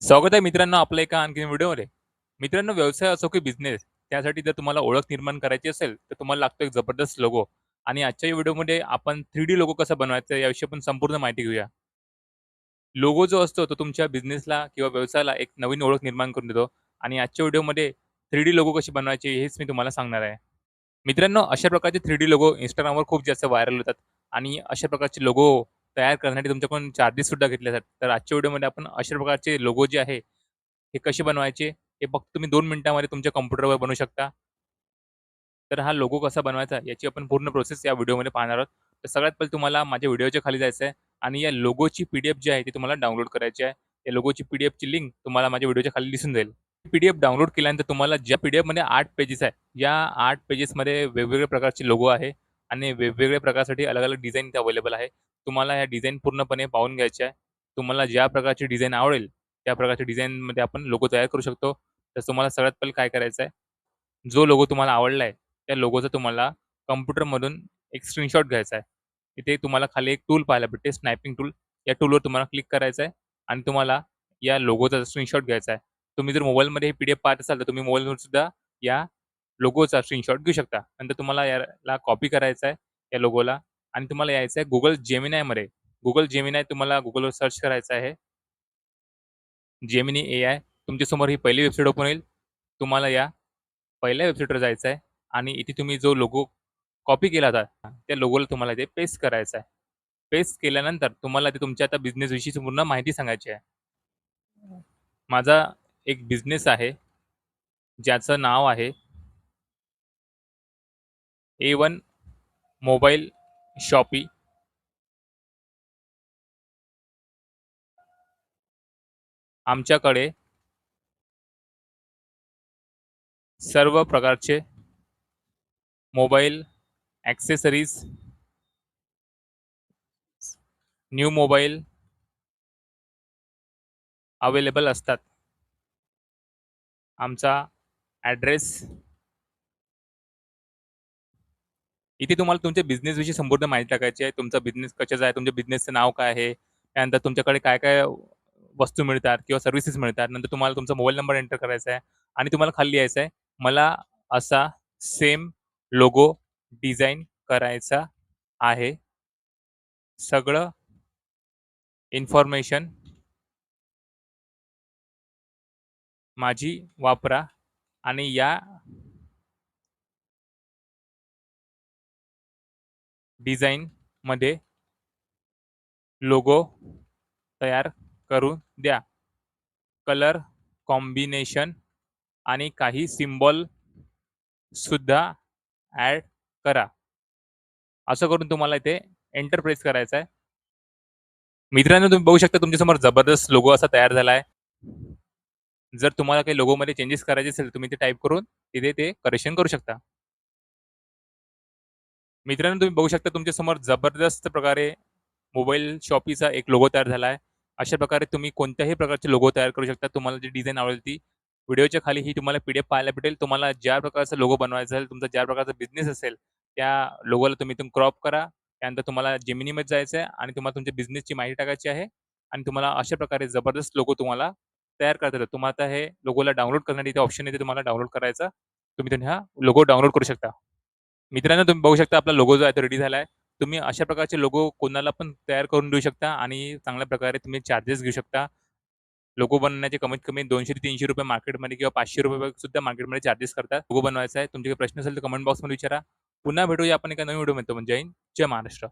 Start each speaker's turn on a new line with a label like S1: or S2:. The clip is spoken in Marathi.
S1: स्वागत आहे मित्रांनो आपल्या एका आणखीन व्हिडिओमध्ये. मित्रांनो व्यवसाय असो की बिझनेस त्यासाठी जर तुम्हाला ओळख निर्माण करायची असेल, तर तुम्हाला लागतो एक जबरदस्त लोगो आणि आजच्या व्हिडिओमध्ये आपण 3D लोगो कसा बनवायचा याविषयी आपण संपूर्ण माहिती घेऊया. लोगो जो असतो तो तुमच्या बिझनेसला किंवा व्यवसायाला एक नवीन ओळख निर्माण करून देतो आणि आजच्या व्हिडिओमध्ये 3D लोगो कशी बनवायची हेच मी तुम्हाला सांगणार आहे. मित्रांनो अशा प्रकारचे 3D लोगो Instagramवर खूप जास्त व्हायरल होतात आणि अशा प्रकारचे लोगो तयार करण्यासाठी तुमच्याकडून चार्जेस सुद्धा घेतले जातात. तर आजच्या व्हिडिओमध्ये आपण अशा प्रकारचे लोगो जे आहे, हे कसे बनवायचे हे फक्त तुम्ही 2 मिनिटांमध्ये तुमच्या कॉम्प्युटरवर बनवू शकता. तर हा लोगो कसा बनवायचा याची आपण पूर्ण प्रोसेस या व्हिडिओमध्ये पाहणार आहोत. तर सगळ्यात पहिले तुम्हाला माझ्या व्हिडिओच्या खाली जायचं आहे आणि या लोगोची पी-डी-एफ जी आहे ती तुम्हाला डाउनलोड करायची आहे. या लोगोची पी-डी-एफची लिंक तुम्हाला माझ्या व्हिडिओच्या खाली दिसून जाईल. पी-डी-एफ डाउनलोड केल्यानंतर तुम्हाला ज्या पी-डी-एफमध्ये 8 पेजेस आहे, या 8 पेजेसमध्ये वेगवेगळ्या प्रकारचे लोगो आहे आणि वेगवेगळ्या प्रकारसाठी अलग-अलग डिझाइन इथे अवेलेबल आहे. तुम्हाला ह्या डिझाइन पूर्णपणे पाहून घ्यायच्या आहे. तुम्हाला ज्या प्रकारची डिझाइन आवडेल, त्या प्रकारच्या डिझाइनमध्ये आपण लोगो तयार करू शकतो. तर तुम्हाला सगळ्यात पहिले काय करायचं आहे, जो लोगो तुम्हाला आवडला आहे, त्या लोगोचा तुम्हाला कॉम्प्युटरमधून एक स्क्रीनशॉट घ्यायचा आहे. तिथे तुम्हाला खाली एक टूल पाहायला भेटते स्नॅपिंग टूल. या टूलवर तुम्हाला क्लिक करायचं आहे आणि तुम्हाला या लोगोचा स्क्रीनशॉट घ्यायचा आहे. तुम्ही जर मोबाईलमध्ये हे पी-डी-एफ पाहत असाल, तर तुम्ही मोबाईलवर सुद्धा या लोगोचा स्क्रीनशॉट घेऊ शकता. नंतर तुम्हाला याला कॉपी करायचा आहे या लोगोला आणि तुम्हाला यायचं आहे Google Geminiमध्ये. Google Gemini तुम्हाला Googleवर सर्च करायचं आहे. Gemini AI तुमच्यासमोर ही पहिली वेबसाईट ओपन होईल. तुम्हाला या पहिल्या वेबसाईटवर जायचं आहे आणि इथे तुम्ही जो लोगो कॉपी केला होता, त्या लोगोला तुम्हाला इथे पेस्ट करायचा आहे. पेस्ट केल्यानंतर तुम्हाला ते तुमच्या आता बिझनेसविषयीची पूर्ण माहिती सांगायची आहे. माझा एक बिझनेस आहे, ज्याचं नाव आहे A1 मोबाईल शॉपी. आमच्याकडे सर्व प्रकारचे mobile accessories, new mobile available असतात. आमचा ॲड्रेस इथे तुम्हाला तुमच्या बिझनेसविषयी संपूर्ण माहिती टाकायची आहे. तुमचा बिझनेस कशाचा आहे, तुमच्या बिझनेसचं नाव काय आहे, त्यानंतर तुमच्याकडे काय-काय वस्तू मिळतात किंवा सर्व्हिसेस मिळतात. नंतर तुम्हाला तुमचा मोबाईल नंबर एंटर करायचा आहे आणि तुम्हाला खाली यायचं आहे. मला असा सेम लोगो डिझाइन करायचा आहे. सगळं इन्फॉर्मेशन माझी वापरा आणि या डिझाइनमध्ये लोगो तयार करून द्या. कलर कॉम्बिनेशन आणि काही सिम्बॉल सुद्धा ॲड करा. असं करून तुम्हाला इथे एंटर प्रेस करायचं आहे. मित्रांनो तुम्ही बघू शकता तुमच्यासमोर जबरदस्त लोगो असा तयार झाला आहे. जर तुम्हाला काही लोगोमध्ये चेंजेस करायचे असेल, तुम्ही ते टाइप करून तिथे ते करेक्शन करू शकता. मित्रांनो तुम्ही बघू शकता तुमच्यासमोर जबरदस्त प्रकारे मोबाईल शॉपीचा एक लोगो तयार झाला आहे. अशा प्रकारे तुम्ही कोणत्याही प्रकारचे लोगो तयार करू शकता. तुम्हाला जी डिझाइन आवडेल ती. व्हिडिओच्या खाली ही तुम्हाला पी-डी-एफ पाहायला भेटेल. तुम्हाला ज्या प्रकारचा लोगो बनवायचा असेल, तुमचा ज्या प्रकारचा बिझनेस असेल, त्या लोगोला तुम्ही इथून क्रॉप करा. त्यानंतर तुम्हाला Geminiमध्ये जायचं आहे आणि तुम्हाला तुमच्या बिझनेसची माहिती टाकायची आहे आणि तुम्हाला अशा प्रकारे जबरदस्त लोगो तुम्हाला तयार करता येतो. तुम्हाला आता हे लोगोला डाउनलोड करण्यासाठी इथे ऑप्शन येते तुम्हाला डाउनलोड करायचा. तुम्ही इथून हा लोगो डाउनलोड करू शकता. मित्रांनो तुम्ही बघू शकता आपला लोगो जो आहे तो रेडी झाला आहे. तुम्ही अशा प्रकारचे लोगो कोणाला पण तयार करून देऊ शकता आणि चांगल्या प्रकारे तुम्ही चार्जेस घेऊ शकता. लोगो बनवण्याचे कमीत कमी ₹200 ते ₹300 मार्केटमध्ये किंवा ₹500 सुद्धा मार्केटमध्ये चार्जेस करतात. लोगो बनवायचा आहे. तुमचे काही प्रश्न असेल तर कमेंट बॉक्समध्ये विचारा. पुन्हा भेटूया आपण एका नवीन व्हिडिओमध्ये. जय हिंद, जय महाराष्ट्र.